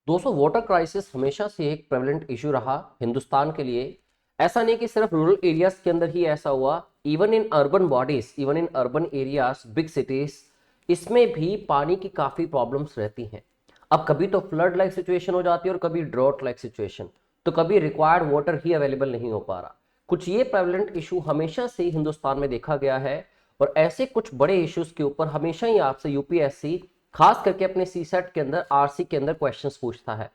दोस्तों water crisis हमेशा से एक प्रेवलेंट इशू रहा हिंदुस्तान के लिए। ऐसा नहीं कि सिर्फ रूरल एरियाज के अंदर ही ऐसा हुआ, even in urban bodies, even in urban areas, big cities, इसमें भी पानी की काफी प्रॉब्लम्स रहती हैं। अब कभी तो फ्लड लाइक सिचुएशन हो जाती है और कभी ड्रॉट लाइक सिचुएशन, तो कभी रिक्वायर्ड वाटर ही अवेलेबल नहीं हो पा रहा। कुछ ये प्रेवलेंट इशू हमेशा से ही हिंदुस्तान में देखा गया है और ऐसे कुछ बड़े इश्यूज के ऊपर हमेशा ही आपसे यूपीएससी खास करके अपने सीसेट के अंदर, आरसी के अंदर क्वेश्चंस पूछता है।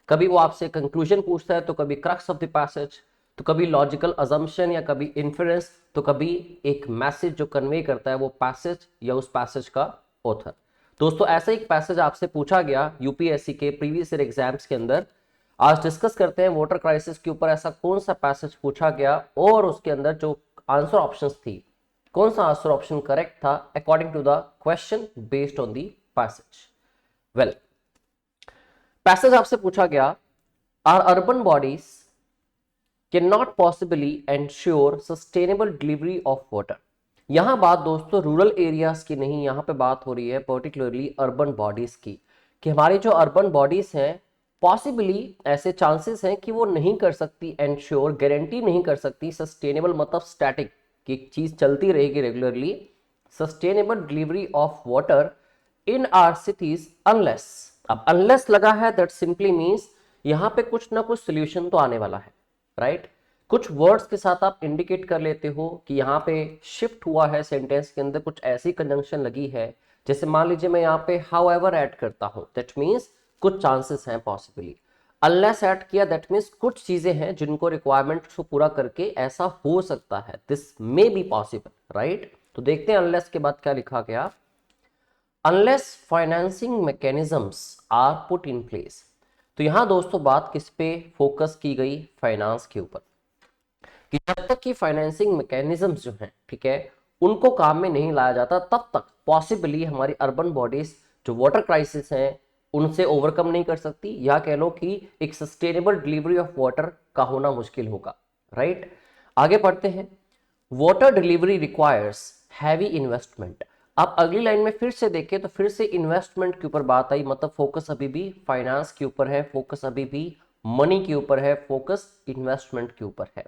कभी वो आपसे कंक्लूजन पूछता है, तो कभी क्रक्स ऑफ द पैसेज, तो कभी लॉजिकल अजम्पशन या कभी इन्फरेंस, तो कभी एक मैसेज जो कन्वे करता है वो पैसेज या उस पैसेज का ऑथर। दोस्तों ऐसा एक पैसेज आपसे पूछा गया यूपीएससी के प्रीवियस ईयर एग्जाम्स के अंदर। आज डिस्कस करते हैं वाटर क्राइसिस के ऊपर ऐसा कौन सा पैसेज पूछा गया और उसके अंदर जो आंसर ऑप्शंस थी, कौन सा आंसर ऑप्शन करेक्ट था according to the question based on the passage. Well, passage आपसे पूछा गया, are urban bodies can not possibly ensure sustainable delivery of water. यहां बात दोस्तों रूरल एरियाज की नहीं, यहां पे बात हो रही है पर्टिकुलरली अर्बन बॉडीज की, कि हमारी जो अर्बन बॉडीज हैं पॉसिबली ऐसे चांसेस हैं कि वो नहीं कर सकती एंश्योर, गारंटी नहीं कर सकती सस्टेनेबल मतलब स्टैटिक, कि एक चीज चलती रहेगी regularly, sustainable delivery of water in are cities unless. अब अनलेस लगा है, दैट सिंपली मीन्स यहां पे कुछ ना कुछ सोल्यूशन तो आने वाला है, राइट। कुछ वर्ड्स के साथ आप इंडिकेट कर लेते हो कि यहाँ पे शिफ्ट हुआ है, सेंटेंस के अंदर कुछ ऐसी कंजंक्शन लगी है, जैसे मान लीजिए मैं यहाँ पे हाउएवर ऐड करता हूं, दैट मीन्स कुछ चांसेस हैं पॉसिबली। अनलेस ऐड किया, दैट मीन्स कुछ चीजें हैं जिनको रिक्वायरमेंट को पूरा करके ऐसा हो सकता है, this may be possible, right. तो देखते हैं अनलेस के बाद क्या लिखा गया। Unless financing mechanisms are put in place. तो यहां दोस्तों बात किस पे फोकस की गई, फाइनेंस के ऊपर, कि जब तक कि फाइनेंसिंग मैकेनिज्म्स जो हैं, ठीक है, उनको काम में नहीं लाया जाता, तब तक पॉसिबली हमारी अर्बन बॉडीज जो वाटर क्राइसिस हैं उनसे ओवरकम नहीं कर सकती, या कह लो कि एक सस्टेनेबल डिलीवरी ऑफ वाटर का होना मुश्किल होगा, राइट। आगे पढ़ते हैं। Water delivery requires heavy investment. आप अगली लाइन में फिर से देखें तो फिर से इन्वेस्टमेंट के ऊपर बात आई, मतलब फोकस अभी भी फाइनेंस के ऊपर है, फोकस अभी भी मनी के ऊपर है, फोकस इन्वेस्टमेंट के ऊपर है।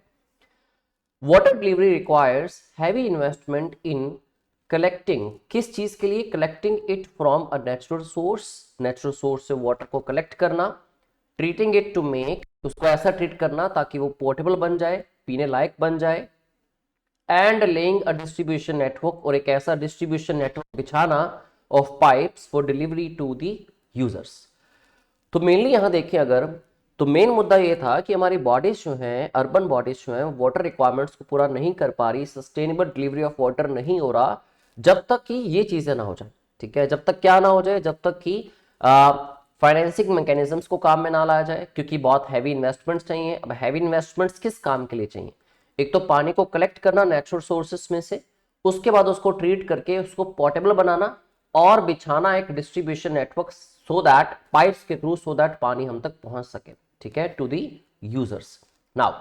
Water delivery requires heavy investment in collecting, किस चीज के लिए, collecting it from a natural source, natural source से वाटर को कलेक्ट करना, ट्रीटिंग इट टू मेक, उसको ऐसा ट्रीट करना ताकि वो पोर्टेबल बन जाए, पीने लायक बन जाए, and laying a distribution network, और एक ऐसा डिस्ट्रीब्यूशन नेटवर्क बिछाना of pipes for delivery to the users. तो मेनली यहां देखें अगर, तो मेन मुद्दा ये था कि हमारी बॉडीज जो हैं, अर्बन बॉडीज जो हैं, वाटर रिक्वायरमेंट्स को पूरा नहीं कर पा रही, सस्टेनेबल डिलीवरी ऑफ वाटर नहीं हो रहा, जब तक कि ये चीजें ना हो जाए, ठीक है। जब तक क्या ना हो जाए, जब तक कि फाइनेंसिंग मैकेनिज्म्स को काम में ना लाया जाए, क्योंकि बहुत हैवी इन्वेस्टमेंट्स चाहिए। अब हैवी इन्वेस्टमेंट्स किस काम के लिए चाहिए, एक तो पानी को कलेक्ट करना नेचुरल सोर्सेस में से, उसके बाद उसको ट्रीट करके उसको पोर्टेबल बनाना और बिछाना एक distribution network, so that pipes के थ्रू, सो दैट पानी हम तक पहुंच सके, ठीक है, to the users. Now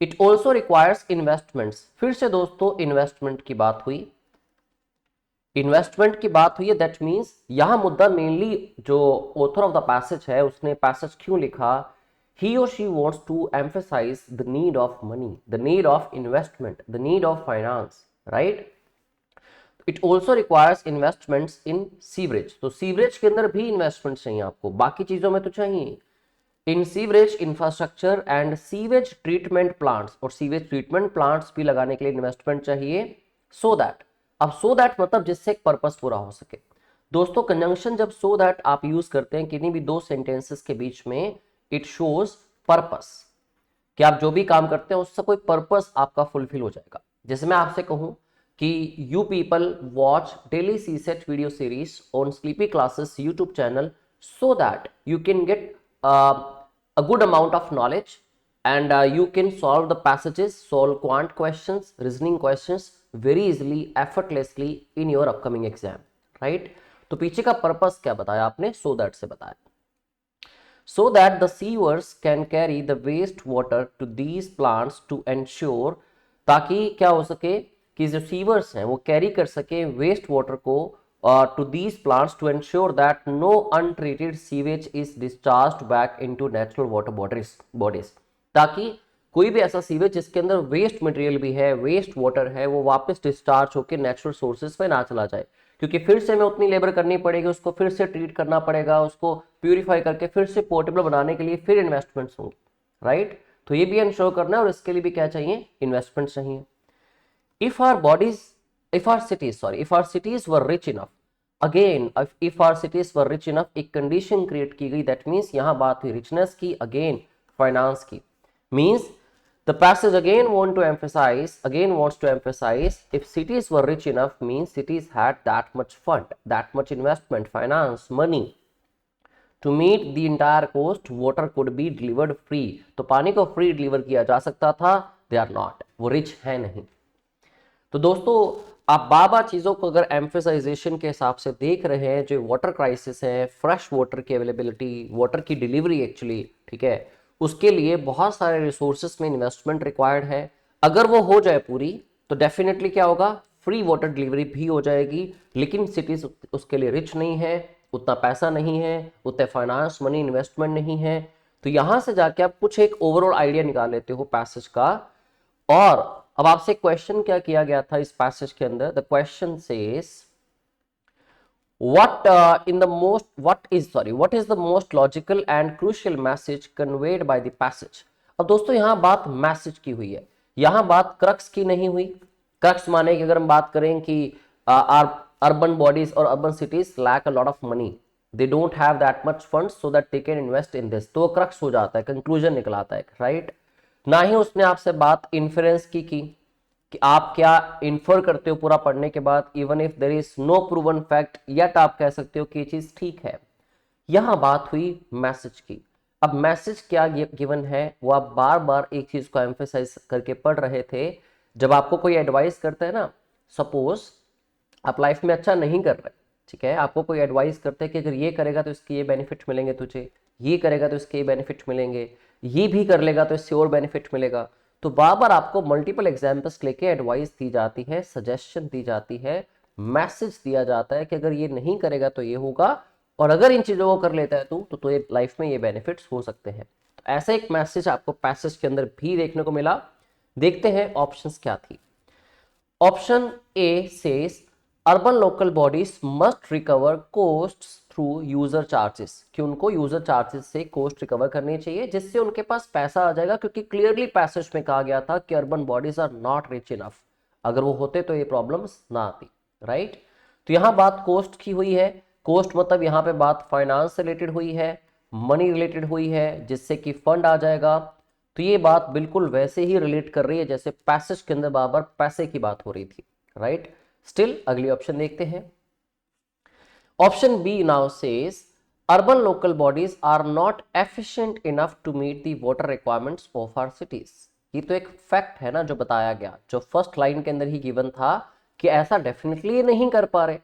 it also requires investments. फिर से दोस्तों इन्वेस्टमेंट की बात हुई, इन्वेस्टमेंट की बात हुई है, दैट मींस यहां मुद्दा मेनली जो ऑथर ऑफ द पैसेज है उसने पैसेज क्यों लिखा, he or she wants to emphasize the need of money, the need of investment, the need of finance, right. It also requires investments in sewerage. तो sewerage के अंदर भी investment चाहिए आपको, बाकी चीजों में तो चाहिए। इन sewerage infrastructure and sewage treatment plants, और सीवेज ट्रीटमेंट प्लांट्स भी लगाने के लिए इन्वेस्टमेंट चाहिए, सो दैट, अब सो दैट मतलब जिससे एक पर्पस पूरा हो सके। दोस्तों कंजंक्शन जब सो दैट आप यूज करते हैं किन्हीं भी दो सेंटेंसेस के बीच में, इट शोज पर्पस, कि आप जो भी काम करते हैं उससे कोई पर्पस आपका फुलफिल हो जाएगा। जैसे मैं आपसे कहूं कि you people watch daily CSAT video series on sleepy classes YouTube channel, so that you can get a good amount of knowledge and you can solve the passages, solve quant questions, reasoning questions very easily, effortlessly in your upcoming exam, right। तो पीछे का purpose क्या बताया आपने, so that से बताया, so that the sewers can carry the waste water to these plants to ensure, ताकि क्या हो सके कि जो सीवर्स हैं वो कैरी कर सके वेस्ट वाटर को to these plants to ensure that no untreated sewage is discharged back into natural water bodies, ताकि कोई भी ऐसा सीवेज जिसके अंदर वेस्ट मटेरियल भी है, वेस्ट वाटर है, वो वापस डिस्चार्ज होकर नेचुरल सोर्सेज में ना चला जाए, क्योंकि फिर से हमें उतनी लेबर करनी पड़ेगी, उसको फिर से ट्रीट करना पड़ेगा, उसको प्यूरिफाई करके फिर से पोर्टेबल बनाने के लिए फिर इन्वेस्टमेंट्स होंगे, राइट। तो ये भी इंश्योर करना है और इसके लिए भी क्या चाहिए, इन्वेस्टमेंट चाहिए। if our cities were rich enough, again if our cities were rich enough, एक कंडीशन क्रिएट की गई, दैट मीन्स यहां बात हुई रिचनेस की, अगेन फाइनेंस की, means the passage again wants to emphasize if cities were rich enough means cities had that much fund, that much investment, finance, money to meet the entire cost, water could be delivered free, तो पानी को free deliver किया जा सकता था, they are not, वो rich है नहीं। तो दोस्तों आप बार चीजों को अगर एम्फेसाइजेशन के हिसाब से देख रहे हैं, जो वाटर क्राइसिस है, फ्रेश वाटर की अवेलेबिलिटी, वाटर की डिलीवरी एक्चुअली, ठीक है, उसके लिए बहुत सारे रिसोर्सेस में इन्वेस्टमेंट रिक्वायर्ड है। अगर वो हो जाए पूरी तो डेफिनेटली क्या होगा, फ्री वाटर डिलीवरी भी हो जाएगी। लेकिन सिटीज उसके लिए रिच नहीं है, उतना पैसा नहीं है, उतने फाइनेंस, मनी, इन्वेस्टमेंट नहीं है। तो यहां से जाके आप कुछ एक ओवरऑल आइडिया निकाल लेते हो पैसेज का। और अब आपसे क्वेश्चन क्या किया गया था इस पैसेज के अंदर, the question says what is the most logical and crucial message conveyed by the passage। अब दोस्तों यहां बात मैसेज की हुई है, यहां बात क्रक्स की नहीं हुई। क्रक्स माने कि अगर हम बात करें कि अर्बन बॉडीज और urban cities lack a lot of money, they don't have that much funds so that they can invest in this, तो क्रक्स हो जाता है, कंक्लूजन निकलाता है, राइट। ना ही उसने आपसे बात इन्फ्रेंस की कि आप क्या इन्फर करते हो पूरा पढ़ने के बाद, even if there is no proven fact, yet आप कह सकते हो कि ये चीज ठीक है। यहां बात हुई मैसेज की। अब मैसेज क्या गिवन है वो आप बार बार एक चीज को एम्फेसाइज करके पढ़ रहे थे। जब आपको कोई एडवाइस करता है ना, सपोज आप लाइफ में अच्छा नहीं कर रहे, ठीक है, आपको कोई एडवाइस करते हैं कि अगर ये करेगा तो इसके ये बेनिफिट मिलेंगे तुझे, ये करेगा तो इसके ये बेनिफिट मिलेंगे, ये भी कर लेगा तो इससे और बेनिफिट मिलेगा, तो बार बार आपको मल्टीपल एग्जाम्पल्स लेके एडवाइस दी जाती है, सजेशन दी जाती है, मैसेज दिया जाता है कि अगर ये नहीं करेगा तो ये होगा, और अगर इन चीजों को कर लेता है तो ये लाइफ में ये बेनिफिट्स हो सकते हैं। तो ऐसा एक मैसेज आपको पैसेज के अंदर भी देखने को मिला। देखते हैं ऑप्शंस क्या थी। Option A says urban local bodies must recover costs through user charges, कि उनको यूजर चार्जेस से कोस्ट रिकवर करनी चाहिए जिससे उनके पास पैसा आ जाएगा, क्योंकि क्लियरली पैसेज में कहा गया था कि urban bodies are not rich enough, अगर वो होते तो ये प्रॉब्लम्स ना आती, राइट। तो यहां बात कोस्ट की हुई है, कोस्ट मतलब यहां पे बात फाइनेंस से रिलेटेड हुई है, मनी रिलेटेड हुई है, जिससे कि फंड आ जाएगा। तो ये बात बिल्कुल वैसे ही रिलेट कर रही है जैसे पैसेज के अंदर बार बार पैसे की बात हो रही थी, राइट। स्टिल अगली ऑप्शन देखते हैं। Option B now says urban local bodies are not efficient enough to meet the water requirements of our cities. ये तो एक फैक्ट है ना जो बताया गया, जो फर्स्ट लाइन के अंदर ही गिवन था कि ऐसा डेफिनेटली नहीं कर पा रहे,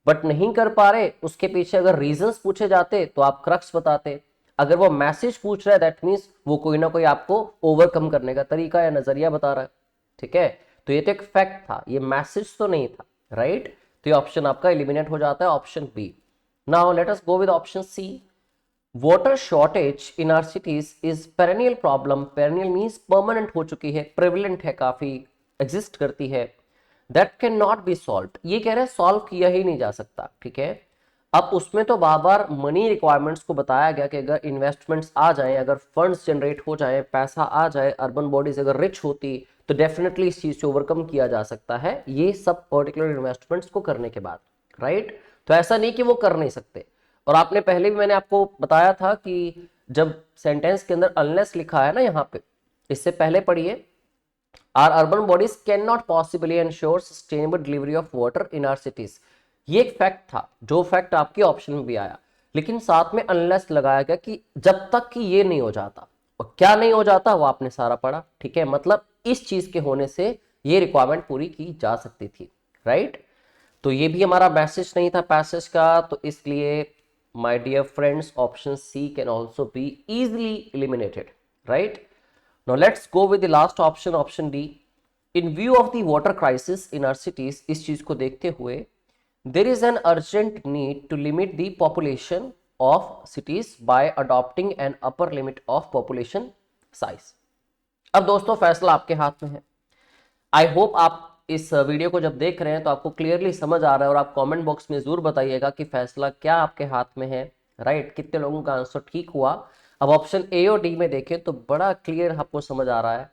बट नहीं कर पा रहे उसके पीछे अगर रीजंस पूछे जाते तो आप क्रक्स बताते। अगर वो मैसेज पूछ रहा है दैट मीन्स वो कोई ना कोई आपको ओवरकम करने का तरीका या नजरिया बता रहा है, ठीक है। तो ये तो एक फैक्ट था, ये मैसेज तो नहीं था, राइट। तो ये ऑप्शन आपका एलिमिनेट हो जाता है, option B. Now let us go with option C. Water shortage in our cities is perennial problem, perennial means permanent हो चुकी है, प्रेवलेंट है, काफी एग्जिस्ट करती है, that can not be solve, ये कह रहे हैं सॉल्व किया ही नहीं जा सकता, ठीक है। अब उसमें तो बार बार मनी रिक्वायरमेंट्स को बताया गया कि अगर इन्वेस्टमेंट्स आ जाएं, अगर फंड्स जनरेट हो जाएं, पैसा आ जाए, अर्बन बॉडीज अगर रिच होती तो डेफिनेटली इस चीज से ओवरकम किया जा सकता है, ये सब पर्टिकुलर इन्वेस्टमेंट्स को करने के बाद, राइट। तो ऐसा नहीं कि वो कर नहीं सकते। और आपने पहले भी मैंने आपको बताया था कि जब सेंटेंस के अंदर अनलेस लिखा है ना यहाँ पे, इससे पहले पढ़िए, are urban bodies can not possibly ensure sustainable delivery of water in our cities, ये एक फैक्ट था, जो फैक्ट आपके ऑप्शन में भी आया, लेकिन साथ में अनलेस लगाया गया कि जब तक कि ये नहीं हो जाता, और क्या नहीं हो जाता वो आपने सारा पढ़ा, ठीक है। मतलब इस चीज के होने से ये रिक्वायरमेंट पूरी की जा सकती थी, राइट। तो ये भी हमारा मैसेज नहीं था पैसेज का, तो इसलिए my dear friends option C can also be easily eliminated, right. Now let's go with the last option, option D. In view of the water crisis in our cities, इस चीज को देखते हुए there is an urgent need to limit the population of cities by adopting an upper limit of population size. अब दोस्तों फैसला आपके हाथ में है. आई होप आप इस वीडियो को जब देख रहे हैं तो आपको क्लियरली समझ आ रहा है, और आप कमेंट बॉक्स में जरूर बताइएगा कि फैसला क्या आपके हाथ में है. राइट, कितने लोगों का आंसर ठीक हुआ. अब ऑप्शन ए और डी में देखें तो बड़ा क्लियर आपको समझ आ रहा है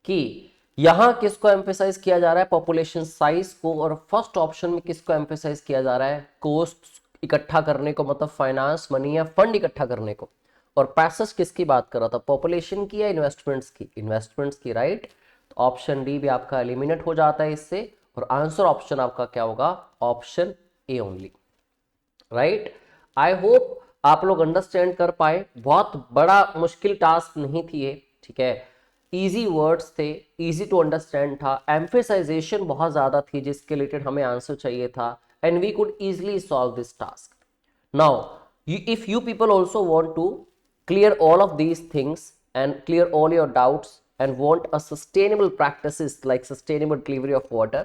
कि यहां किसको एम्फेसाइज किया जा रहा है, पॉपुलेशन साइज को, और फर्स्ट ऑप्शन में किसको एम्फेसाइज किया जा रहा है, कोस्ट इकट्ठा करने को, मतलब फाइनेंस मनी या फंड इकट्ठा करने को. और पैसेज किसकी बात कर रहा था, पॉपुलेशन की या इन्वेस्टमेंट्स की, इन्वेस्टमेंट्स की. राइट, तो ऑप्शन डी भी आपका एलिमिनेट हो जाता है इससे, और आंसर ऑप्शन आपका क्या होगा, option A only. Right, I hope आप लोग अंडरस्टैंड कर पाए. बहुत बड़ा मुश्किल टास्क नहीं थी ये, ठीक है. इजी वर्ड्स थे, इजी टू अंडरस्टैंड था, एम्फेसाइजेशन बहुत ज्यादा थी जिसके रिलेटेड हमें आंसर चाहिए था, and we could easily solve this task. Now if you people also want to clear all of these things and clear all your doubts and want a sustainable practices like sustainable delivery of water,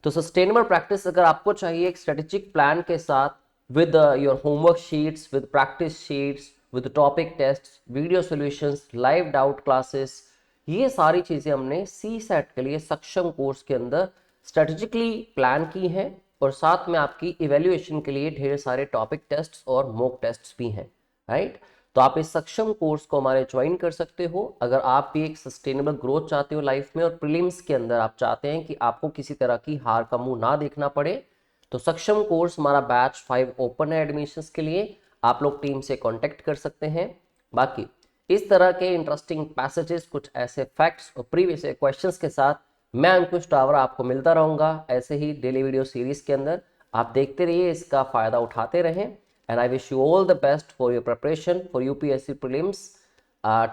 तो sustainable practice अगर आपको चाहिए एक strategic plan के साथ with your homework sheets, with practice sheets, with topic tests, video solutions, live doubt classes, ये सारी चीजें हमने सी सेट के लिए सक्षम कोर्स के अंदर स्ट्रेटेजिकली प्लान की हैं, और साथ में आपकी इवेल्युएशन के लिए ढेर सारे टॉपिक टेस्ट्स और मॉक टेस्ट्स भी हैं. राइट, तो आप इस सक्षम कोर्स को हमारे ज्वाइन कर सकते हो अगर आप भी एक सस्टेनेबल ग्रोथ चाहते हो लाइफ में, और प्रीलिम्स के अंदर आप चाहते हैं कि आपको किसी तरह की हार का मुंह ना देखना पड़े. तो सक्षम कोर्स हमारा बैच 5 ओपन है एडमिशंस के लिए, आप लोग टीम से कॉन्टेक्ट कर सकते हैं. बाकी इस तरह के इंटरेस्टिंग पैसेजेस, कुछ ऐसे फैक्ट्स और प्रीवियस क्वेश्चंस के साथ मैं अंकुश टावरा आपको मिलता रहूंगा ऐसे ही डेली वीडियो सीरीज के अंदर. आप देखते रहिए, इसका फायदा उठाते रहें, and I wish you all the best for your preparation for UPSC prelims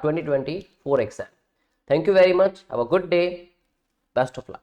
2024 exam. Thank you very much, have a good day, best of luck.